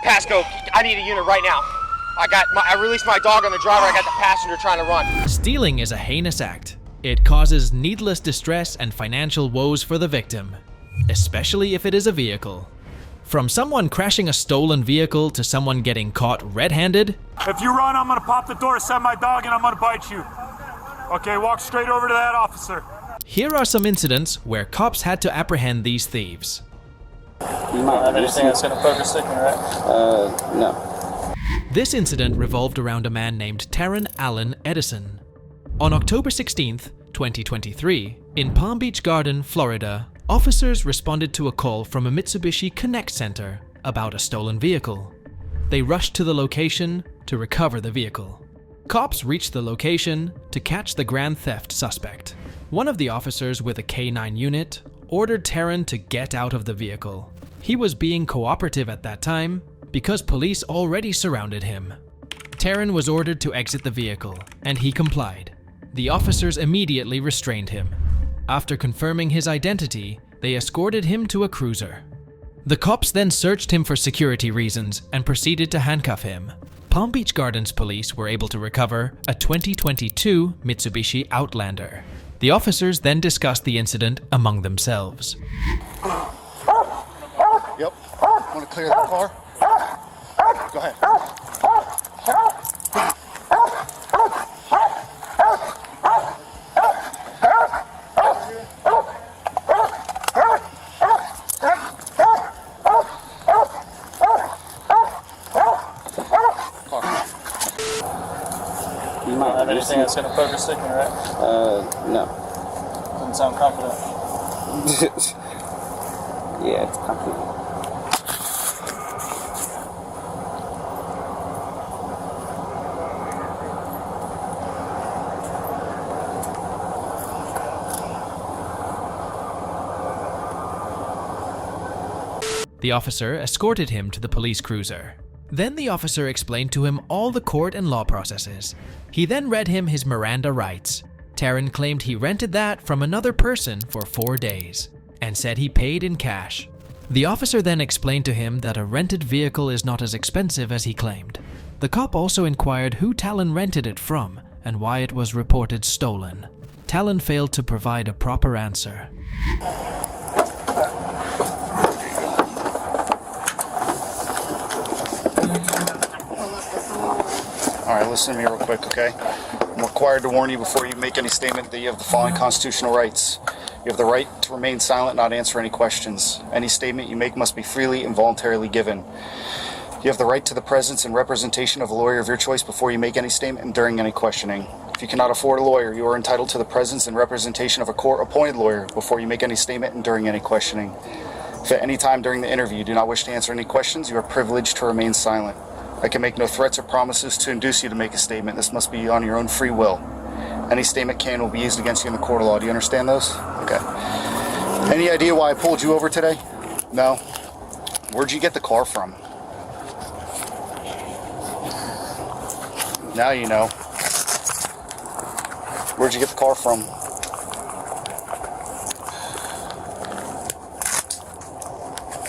Pasco, I need a unit right now. I released my dog on the driver. I got the passenger trying to run. Stealing is a heinous act. It causes needless distress and financial woes for the victim, especially if it is a vehicle. From someone crashing a stolen vehicle to someone getting caught red-handed. If you run, I'm gonna pop the door, set my dog, and I'm gonna bite you. Okay, walk straight over to that officer. Here are some incidents where cops had to apprehend these thieves. You might have anything that's gonna poke a stick in your eye? No. This incident revolved around a man named Taryn Allen Edison. On October 16th, 2023, in Palm Beach Garden, Florida, officers responded to a call from a Mitsubishi Connect Center about a stolen vehicle. They rushed to the location to recover the vehicle. Cops reached the location to catch the grand theft suspect. One of the officers with a K9 unit ordered Taryn to get out of the vehicle. He was being cooperative at that time because police already surrounded him. Taryn was ordered to exit the vehicle, and he complied. The officers immediately restrained him. After confirming his identity, they escorted him to a cruiser. The cops then searched him for security reasons and proceeded to handcuff him. Palm Beach Gardens police were able to recover a 2022 Mitsubishi Outlander. The officers then discussed the incident among themselves. Yep. Want to clear that car? Go ahead. You might have anything that's gonna poke a stick in your eye? No. Doesn't sound confident. Yeah, it's confident. The officer escorted him to the police cruiser. Then the officer explained to him all the court and law processes. He then read him his Miranda rights. Taryn claimed he rented that from another person for 4 days and said he paid in cash. The officer then explained to him that a rented vehicle is not as expensive as he claimed. The cop also inquired who Talon rented it from and why it was reported stolen. Talon failed to provide a proper answer. All right, listen to me real quick, okay? I'm required to warn you before you make any statement that you have the following constitutional rights. You have the right to remain silent, not answer any questions. Any statement you make must be freely and voluntarily given. You have the right to the presence and representation of a lawyer of your choice before you make any statement and during any questioning. If you cannot afford a lawyer, you are entitled to the presence and representation of a court-appointed lawyer before you make any statement and during any questioning. If at any time during the interview you do not wish to answer any questions, you are privileged to remain silent. I can make no threats or promises to induce you to make a statement. This must be on your own free will. Any statement can and will be used against you in the court of law. Do you understand those? Okay. Any idea why I pulled you over today? No? Where'd you get the car from? Now you know. Where'd you get the car from?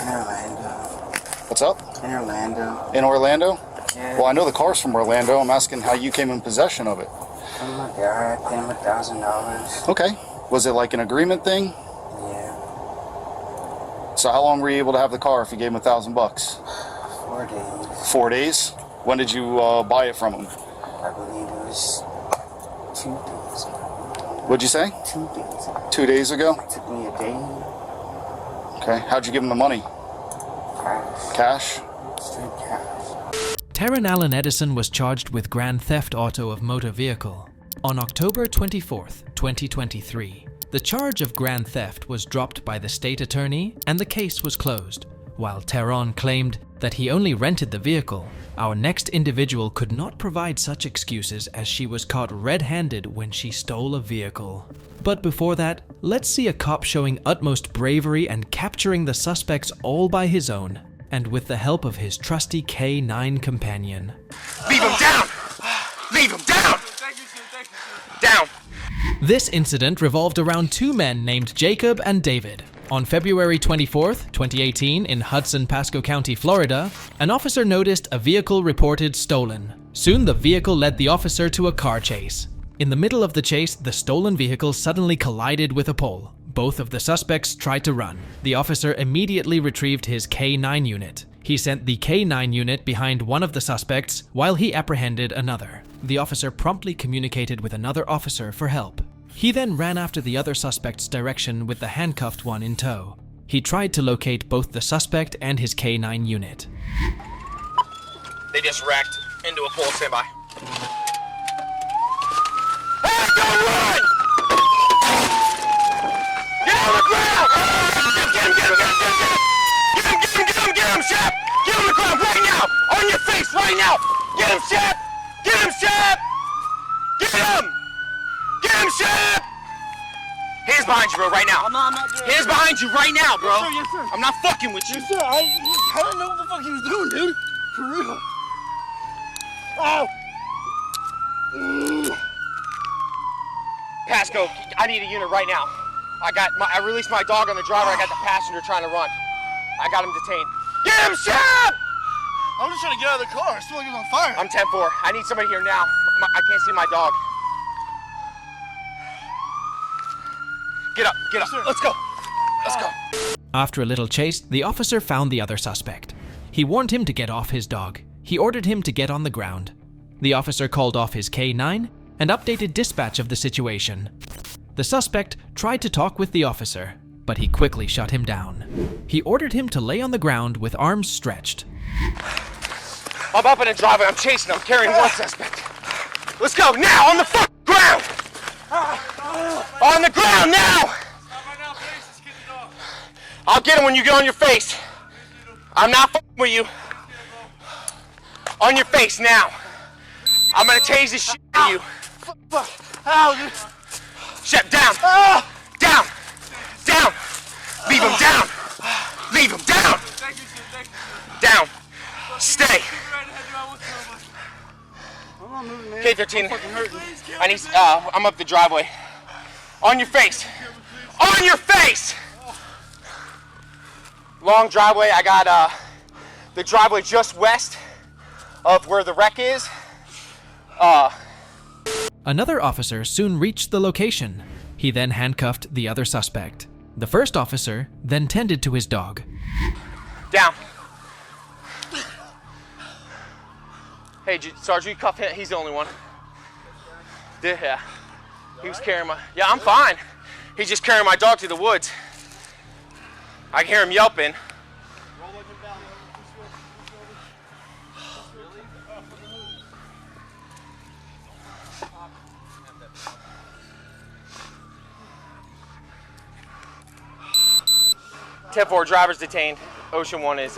In Orlando. What's up? In Orlando. In Orlando? Yeah. Well, I know the car's from Orlando. I'm asking how you came in possession of it. Oh my God, I paid him $1,000. Okay. Was it like an agreement thing? Yeah. So how long were you able to have the car if you gave him $1,000? 4 days. 4 days? When did you buy it from him? I believe it was 2 days ago. What'd you say? 2 days ago. 2 days ago? It took me a day. Okay. How'd you give him the money? Cash. Cash? Straight cash. Taryn Allen Edison was charged with grand theft auto of motor vehicle. On October 24th, 2023, the charge of grand theft was dropped by the state attorney and the case was closed. While Taryn claimed that he only rented the vehicle, our next individual could not provide such excuses as she was caught red-handed when she stole a vehicle. But before that, let's see a cop showing utmost bravery and capturing the suspects all by his own, and with the help of his trusty K9 companion. Leave him down! Leave him down! Down! This incident revolved around two men named Jacob and David. On February 24th, 2018, in Hudson, Pasco County, Florida, an officer noticed a vehicle reported stolen. Soon the vehicle led the officer to a car chase. In the middle of the chase, the stolen vehicle suddenly collided with a pole. Both of the suspects tried to run. The officer immediately retrieved his K-9 unit. He sent the K-9 unit behind one of the suspects while he apprehended another. The officer promptly communicated with another officer for help. He then ran after the other suspect's direction with the handcuffed one in tow. He tried to locate both the suspect and his K-9 unit. They just wrecked into a pole. Stand by. Hey, don't run! Get on the ground! Get him, Shep! Get on the ground right now! On your face right now! Get him, Shep! Get him, Shep! Get him! Get him, Shep! Hands behind you, bro, right now. I'm not doing Hands behind you right now, bro. Yes, sir. I'm not fucking with you. Yes, sir. I don't know what the fuck he was doing, dude. For real. Ow! Pasco, I need a unit right now. I released my dog on the driver. I got the passenger trying to run. I got him detained. Get him, Shep! I'm just trying to get out of the car. I feel like he was on fire. I'm 10-4. I need somebody here now. I can't see my dog. Get up, get up. Let's go. Let's go. After a little chase, the officer found the other suspect. He warned him to get off his dog. He ordered him to get on the ground. The officer called off his K-9 and updated dispatch of the situation. The suspect tried to talk with the officer, but he quickly shut him down. He ordered him to lay on the ground with arms stretched. I'm up in a driveway. I'm chasing. I'm carrying one suspect. Let's go now on the fucking ground. On the ground now. I'll get him when you get on your face. I'm not fucking with you. On your face now. I'm gonna tase this shit out of you. Ow, dude. Shep, down. Down. Down. Leave him down. Leave him down. Down. Stay. I'm not moving, man. K-13. I need. I'm up the driveway. On your face. On your face. Long driveway. I got the driveway just west of where the wreck is. Another officer soon reached the location. He then handcuffed the other suspect. The first officer then tended to his dog. Down. Hey, Sergeant, you cuff him. He's the only one. Yeah. He was carrying my... Yeah, I'm fine. He's just carrying my dog to the woods. I can hear him yelping. Tip 4 driver's detained. Ocean 1 is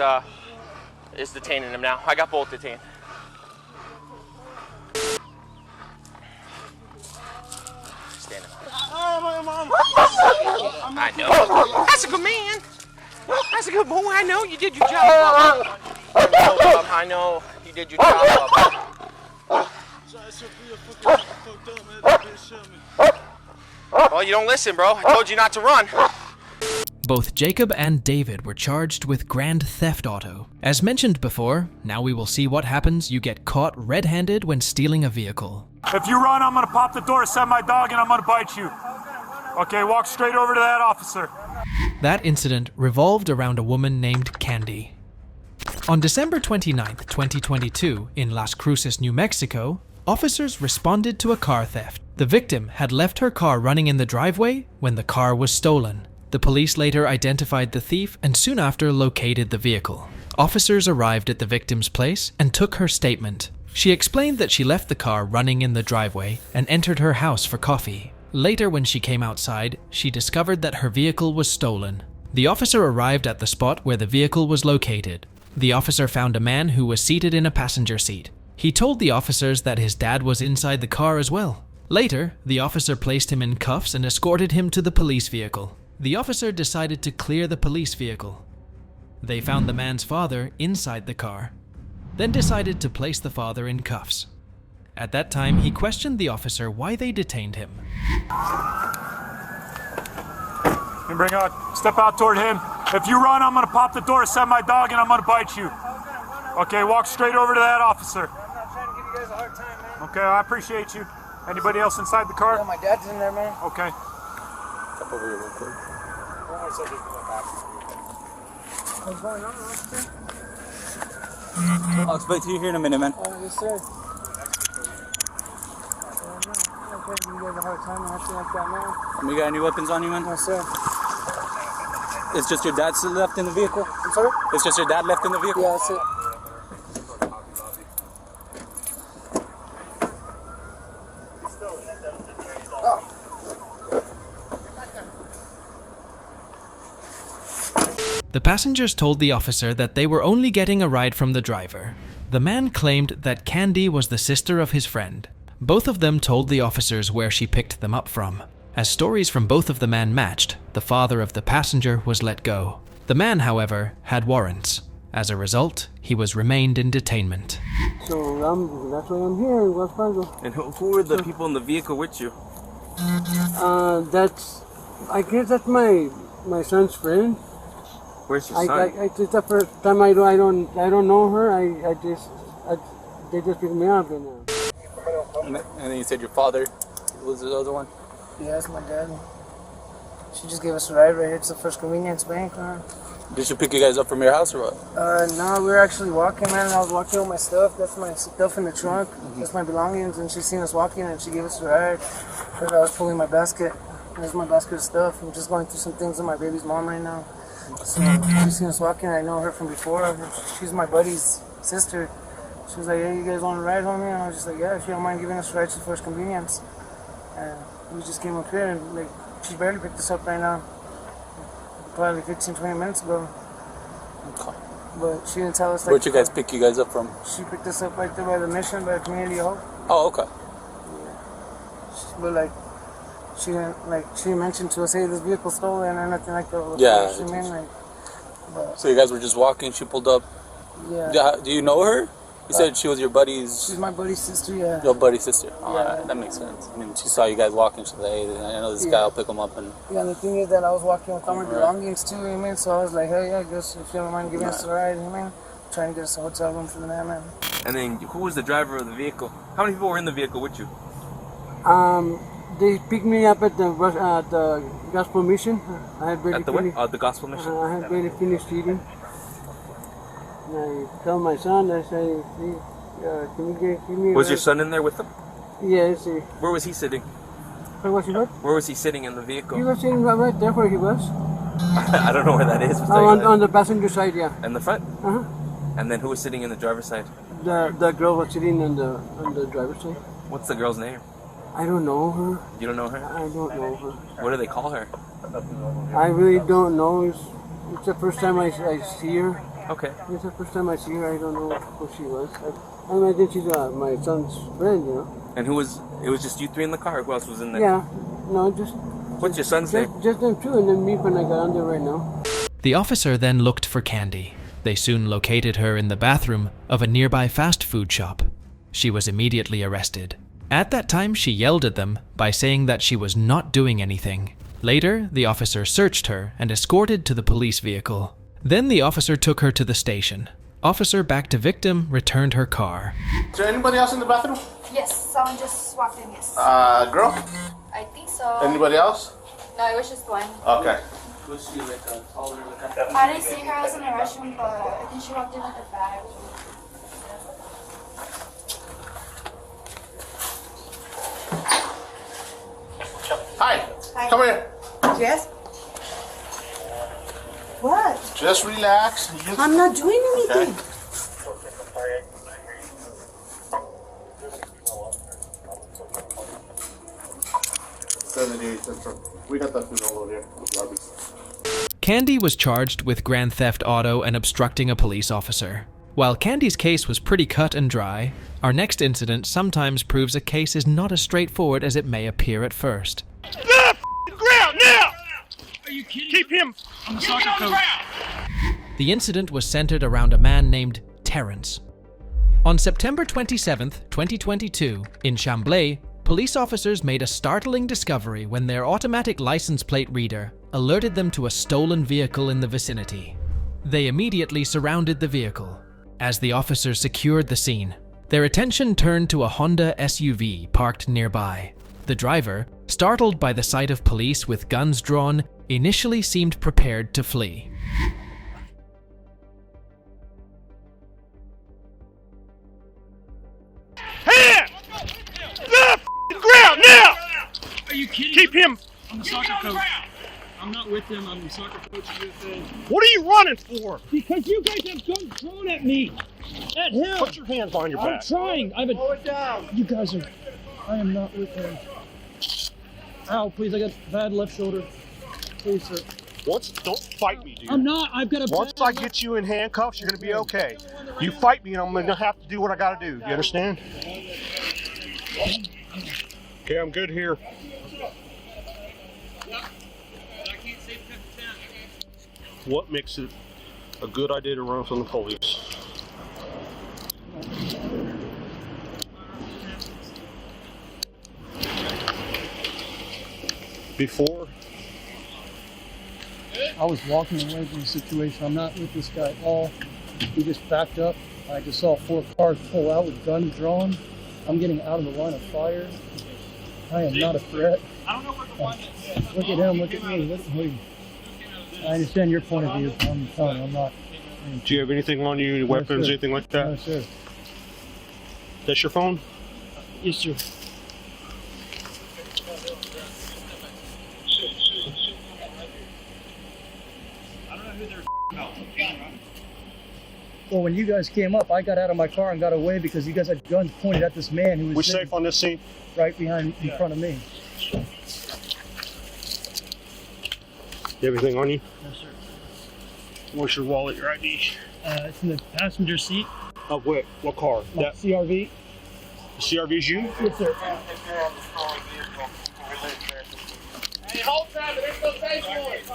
detaining him now. I got both detained. Stand him. I know. That's a good man. That's a good boy. I know you did your job. I know you did your job. Well, you don't listen, bro. I told you not to run. Both Jacob and David were charged with grand theft auto. As mentioned before, now we will see what happens you get caught red-handed when stealing a vehicle. If you run, I'm gonna pop the door, send my dog, and I'm gonna bite you. Okay, walk straight over to that officer. That incident revolved around a woman named Candy. On December 29th, 2022, in Las Cruces, New Mexico, officers responded to a car theft. The victim had left her car running in the driveway when the car was stolen. The police later identified the thief and soon after located the vehicle. Officers arrived at the victim's place and took her statement. She explained that she left the car running in the driveway and entered her house for coffee. Later, when she came outside, she discovered that her vehicle was stolen. The officer arrived at the spot where the vehicle was located. The officer found a man who was seated in a passenger seat. He told the officers that his dad was inside the car as well. Later, the officer placed him in cuffs and escorted him to the police vehicle. The officer decided to clear the police vehicle. They found the man's father inside the car, then decided to place the father in cuffs. At that time, he questioned the officer why they detained him. And step out toward him. If you run, I'm gonna pop the door, send my dog, and I'm gonna bite you. Okay, walk straight over to that officer. I'm not trying to give you guys a hard time, man. Okay, I appreciate you. Anybody else inside the car? No, my dad's in there, man. Okay. Step over here real quick. What's going on, officer? I'll explain to you here in a minute, man. Oh, yes, sir. I'm not trying to give you guys a hard time or nothing like that, man. You got any weapons on you, man? No, sir. It's just your dad still left in the vehicle? I'm sorry? It's just your dad left in the vehicle? Yeah, that's it. The passengers told the officer that they were only getting a ride from the driver. The man claimed that Candy was the sister of his friend. Both of them told the officers where she picked them up from. As stories from both of the men matched, the father of the passenger was let go. The man, however, had warrants. As a result, he was remained in detainment. So that's why I'm here in Wells Fargo. And who were the people in the vehicle with you? I guess that's my son's friend. Where's your son? It's the first time I don't know her. They just picked me up and. And then you said your father was the other one? Yeah, that's my dad. She just gave us a ride right here to the First Convenience Bank. Did she pick you guys up from your house or what? No, we were actually walking, man. I was walking with my stuff. That's my stuff in the trunk. That's my belongings. And she seen us walking and she gave us a ride. Because I was pulling my basket. There's my basket of stuff. I'm just going through some things with my baby's mom right now. So she seen us walking. I know her from before. She's my buddy's sister. She was like, hey, you guys want to ride home? And I was just like, yeah, if you don't mind giving us a ride to the First Convenience. And we just came up here and like, she barely picked us up right now. Probably 15-20 minutes ago. Okay. But she didn't tell us. Like, Where'd you guys pick you guys up from? She picked us up right there by the mission, by the Community Hope. Oh, okay. But like, she didn't mention to us, hey, this vehicle's stolen or nothing like that. Yeah. She mean, like, So you guys were just walking, she pulled up. yeah. Do you know her? You said she was your buddy's... She's my buddy's sister, yeah. Your buddy's sister. Oh, Yeah. that makes sense. I mean, she saw you guys walking, she was like, hey, I know this guy, I'll pick him up. And Yeah, the thing is that I was walking with all my belongings too, you mean? So I was like, hey, yeah, I guess if you don't mind giving us a ride, you mean? Trying to get us a hotel room for the man. And then who was the driver of the vehicle? How many people were in the vehicle with you? They picked me up at the gospel mission. I had barely At the what? finished. The gospel mission? I had barely finished eating. And I tell my son, I say, can you give me a Was your ride? son in there with them? Yes. Where was he sitting? Where was he? What? Where was he sitting in the vehicle? He was sitting right there where he was. I don't know where that is. On the passenger side, yeah. In the front? Uh-huh. And then who was sitting in the driver's side? The girl was sitting on the driver's side. What's the girl's name? I don't know her. You don't know her? I don't know her. What do they call her? I really don't know. It's the first time I see her. Okay. It's the first time I see her. I don't know who she was. I imagine she's my son's friend, you know. And it was just you three in the car? Who else was in there? Yeah. No, just What's your son's name? just them two, and then me when I got on there right now. The officer then looked for Candy. They soon located her in the bathroom of a nearby fast food shop. She was immediately arrested. At that time, she yelled at them by saying that she was not doing anything. Later, the officer searched her and escorted to the police vehicle. Then the officer took her to the station. Officer back to victim returned her car. Is there anybody else in the bathroom? Yes, someone just walked in, yes. Girl? I think so. Anybody else? No, it was just one. Okay. was she like taller? I didn't see her, I was in the restroom, but I think she walked in with her bag. Hi. Come here. Jess? What? Just relax. I'm not doing anything. Okay. We got that food all over here. Candy was charged with grand theft auto and obstructing a police officer. While Candy's case was pretty cut and dry, our next incident sometimes proves a case is not as straightforward as it may appear at first. The ground now! Are you kidding? Keep him on the soccer coach. The incident was centered around a man named Terrence. On September 27, 2022, in Chamblay, police officers made a startling discovery when their automatic license plate reader alerted them to a stolen vehicle in the vicinity. They immediately surrounded the vehicle. As the officers secured the scene, their attention turned to a Honda SUV parked nearby. The driver, startled by the sight of police with guns drawn, initially seemed prepared to flee. Hands! The ground now! Are you kidding? Keep him. I'm the soccer coach. I'm not with him. I'm the soccer coach of UFA. What are you running for? Because you guys have guns thrown at me. At him. Put your hands behind your back. I'm trying. Slow it down. You guys are. I am not with him. Ow, please. I got bad left shoulder. Please, sir. Don't fight me, dude. I'm not. I've got a. Once I get you in handcuffs, you're gonna be okay. You fight me, and I'm gonna have to do what I gotta do. You understand? Okay, I'm good here. What makes it a good idea to run from the police? Before? I was walking away from the situation. I'm not with this guy at all. He just backed up. I just saw 4 cars pull out with guns drawn. I'm getting out of the line of fire. I am not a threat. Look at him, look at me, look at me. I understand your point of view. I'm telling you, I'm not. Do you have anything on you, weapons, sir. anything like that? No, sir. That's your phone? Yes, sir. Well, when you guys came up, I got out of my car and got away because you guys had guns pointed at this man who was safe on this scene? Right behind, in front of me. You have anything on you? No, sir. Where's your wallet, your ID? It's in the passenger seat. Of what? What car? That CRV. The CRV's you? Yes, sir. Hey, hold time, there's no place for it.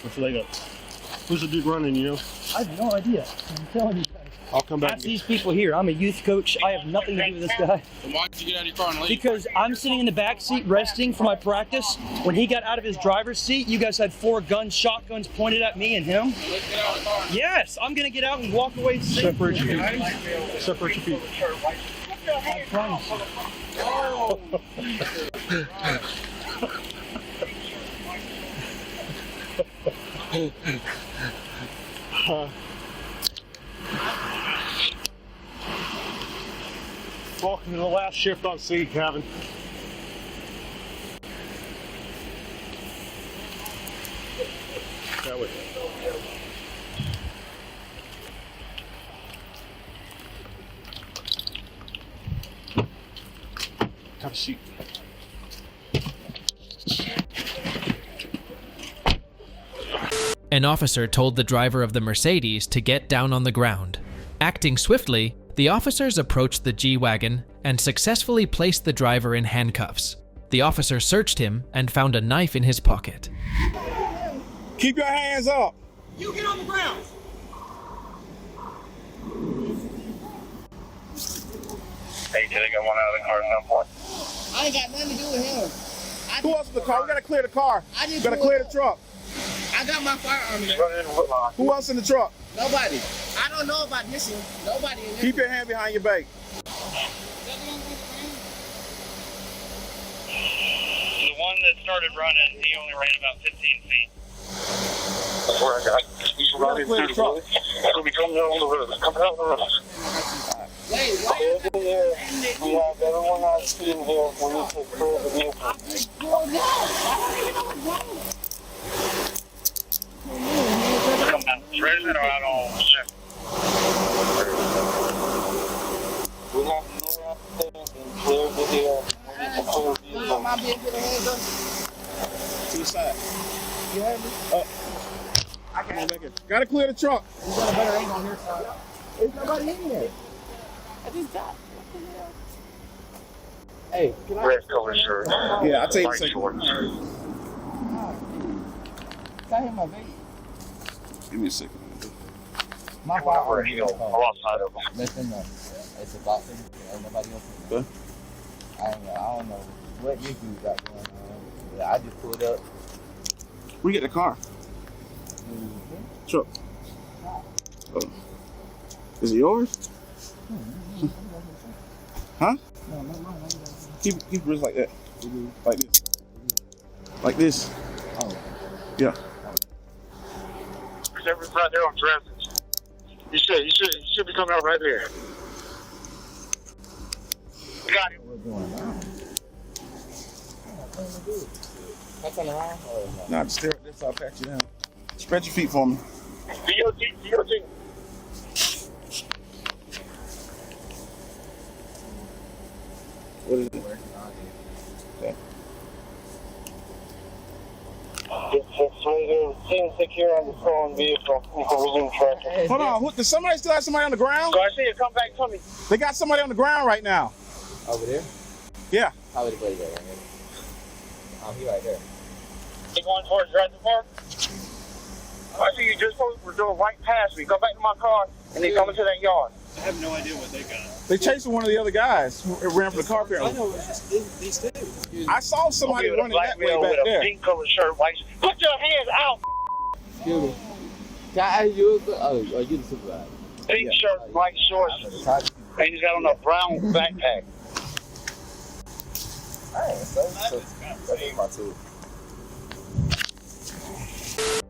What's the leg up? Who's the dude running, you know? I have no idea. I'm telling you guys. I'll come back. That's these people here. I'm a youth coach. I have nothing to do with this guy. Then why did you get out of your car and leave? Because I'm sitting in the back seat resting for my practice. When he got out of his driver's seat, you guys had 4 guns, shotguns pointed at me and him. Yes, I'm gonna get out and walk away safe. Separate your feet. Separate your feet. I promise you. Welcome to the last shift on scene, Kevin. That way. Have a seat. An officer told the driver of the Mercedes to get down on the ground. Acting swiftly, the officers approached the G-Wagon and successfully placed the driver in handcuffs. The officer searched him and found a knife in his pocket. Keep your hands up! You get on the ground! Hey, did I get one out of the car at some point? I ain't got nothing to do with him. Who else in the car? We gotta clear the car. We gotta clear the truck. I got my firearm in there. Who else in the truck? Nobody. I don't know about this one. Nobody in there. Keep your hand behind your back. The one that started running, he only ran about 15 feet. That's where I got. He's running through the truck. So we come down the road. Come down the road. Wait, why? Yeah, everyone I've seen here when you take care of the vehicle. Come down. Ready or out on shift? We have no upstairs and clear the hill. Am I being put a hands up? To the side. You heard me? I can't make it. Gotta clear the truck. You got a better angle on your side. There's nobody in there. I just got. Hey, can I? Red color shirt. Yeah, I'll take a Light second. shorts. Got him my baby. Give me a second. My Where he go? Alongside of him. Listen, it's a boxing. Ain't nobody else. Huh? I don't know what you got going on. Yeah, I just pulled up. We get the car. Truck. Oh. Is it yours? Huh? Keep your wrist like that. Like this. Like this. Yeah. It's right there on Dresden. You should be coming out right there. Got it. Nah, just stare at this. I'll pat you down. Spread your feet for me. DOT. What is it? Okay. Secure on the stolen vehicle. Hold on. Does somebody still have somebody on the ground? So I see you come back to me. They got somebody on the ground right now. Over there? Yeah. How would he go right here? Oh, he right there. You going towards Dresden Park? I see you just were doing right past me. Go back to my car and then come into that yard. I have no idea what they got. They chasing one of the other guys who ran from the car apparently. I know it's just these two. I saw somebody running that way back with there. a pink colored shirt, white. Put your hands out. Excuse me. Can I ask you? You the supervisor. Pink shirt, white shorts. And he's got on a brown backpack.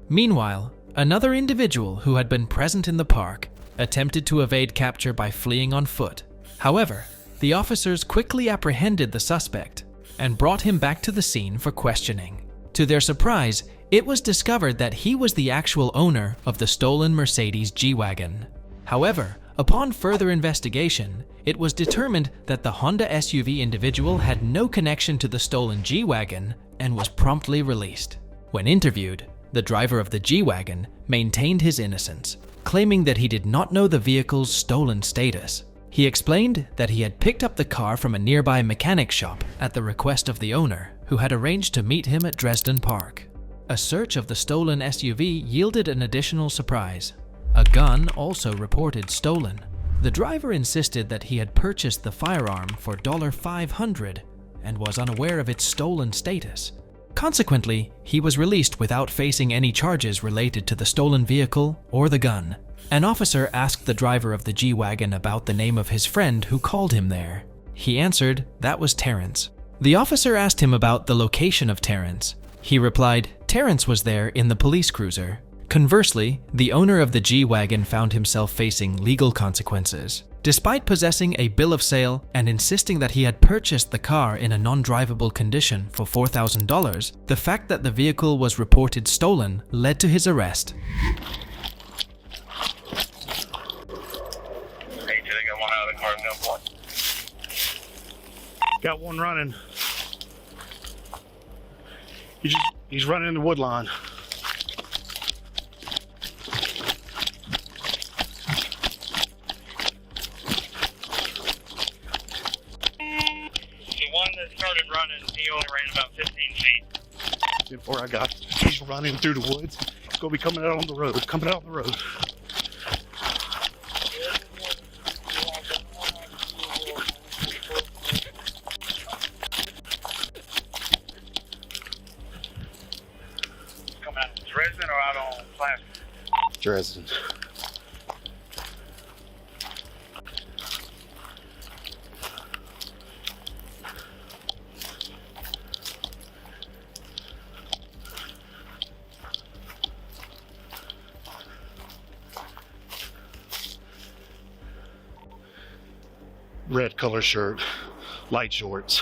Meanwhile, another individual who had been present in the park attempted to evade capture by fleeing on foot. However, the officers quickly apprehended the suspect and brought him back to the scene for questioning. To their surprise, it was discovered that he was the actual owner of the stolen Mercedes G-Wagon. However, upon further investigation, it was determined that the Honda SUV individual had no connection to the stolen G-Wagon and was promptly released. When interviewed, the driver of the G-Wagon maintained his innocence, claiming that he did not know the vehicle's stolen status. He explained that he had picked up the car from a nearby mechanic shop at the request of the owner, who had arranged to meet him at Dresden Park. A search of the stolen SUV yielded an additional surprise. A gun also reported stolen. The driver insisted that he had purchased the firearm for $500 and was unaware of its stolen status. Consequently, he was released without facing any charges related to the stolen vehicle or the gun. An officer asked the driver of the G-Wagon about the name of his friend who called him there. He answered that was Terrence. The officer asked him about the location of Terrence. He replied, Terrence was there in the police cruiser. Conversely, the owner of the G-Wagon found himself facing legal consequences. Despite possessing a bill of sale and insisting that he had purchased the car in a non-drivable condition for $4,000, the fact that the vehicle was reported stolen led to his arrest. Hey, they got one out of the car at gunpoint. Got one running. He's running in the wood line. Started running, he only ran about 15 feet. Before I got, he's running through the woods. He's gonna be coming out on the road, Coming out the road. Coming out of Dresden or out on Plaster? Dresden. Red color shirt, light shorts.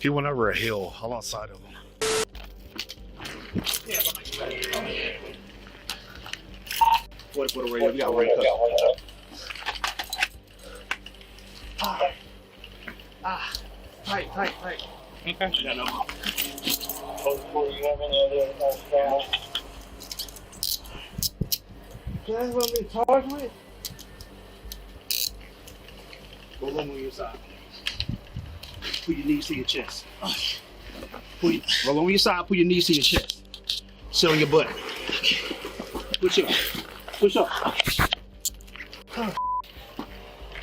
He went over a hill alongside of him. What a radio? We got one tight. Okay. Yeah, no. That's what we charged with? Go along with your side. Put your knees to your chest. Roll on your side, put your knees to your chest. Sit on your butt. Push up. Push up.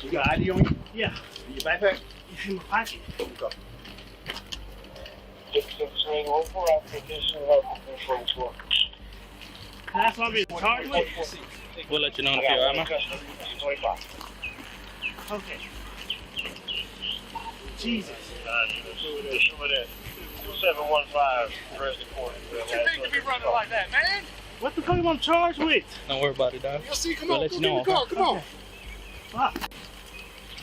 You got ID on you? Yeah. In your backpack? in my pocket. That's what I'm being charged with. We'll let you know in a few hours. Okay. Jesus. 715 President Court. What you think to be running like that, man? What the fuck am I charged with? Don't worry about it, dog. You'll see, come We'll on, let go you get know, in the car, okay? come on. Fuck.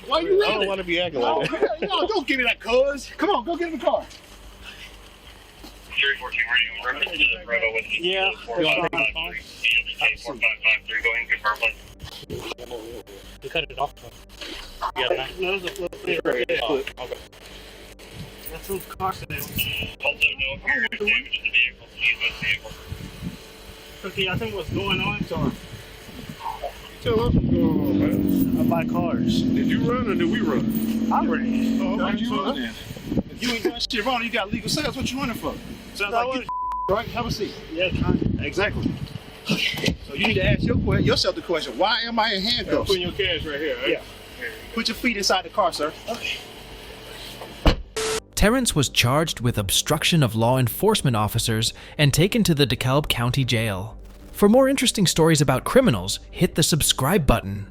Why you running? I don't want to be acting like that. No, don't give me that, cuz. Come on, go get in the car. 314 radio, reference to Bravo with the Yeah. 4553. ELDK 4553, go ahead and confirm, please. You cut it off. You got a knife? No, there's a flip right there. Oh, okay. That's some car accident. Also, no apparent damage to the vehicle. Please move the vehicle. Okay, I think what's going on, sorry. Tell us what's going on, man. I buy cars. Did you run or did we run? I ran. Oh, Why okay, you so run? then. If you ain't done shit wrong, you got legal sales. What you running for? Sounds No, like you, right? Have a seat. Yeah, exactly. So you need to ask yourself the question, why am I in handcuffs? Putting your cash right here, right? Yeah. Put your feet inside the car, sir. Okay. Terrence was charged with obstruction of law enforcement officers and taken to the DeKalb County Jail. For more interesting stories about criminals, hit the subscribe button.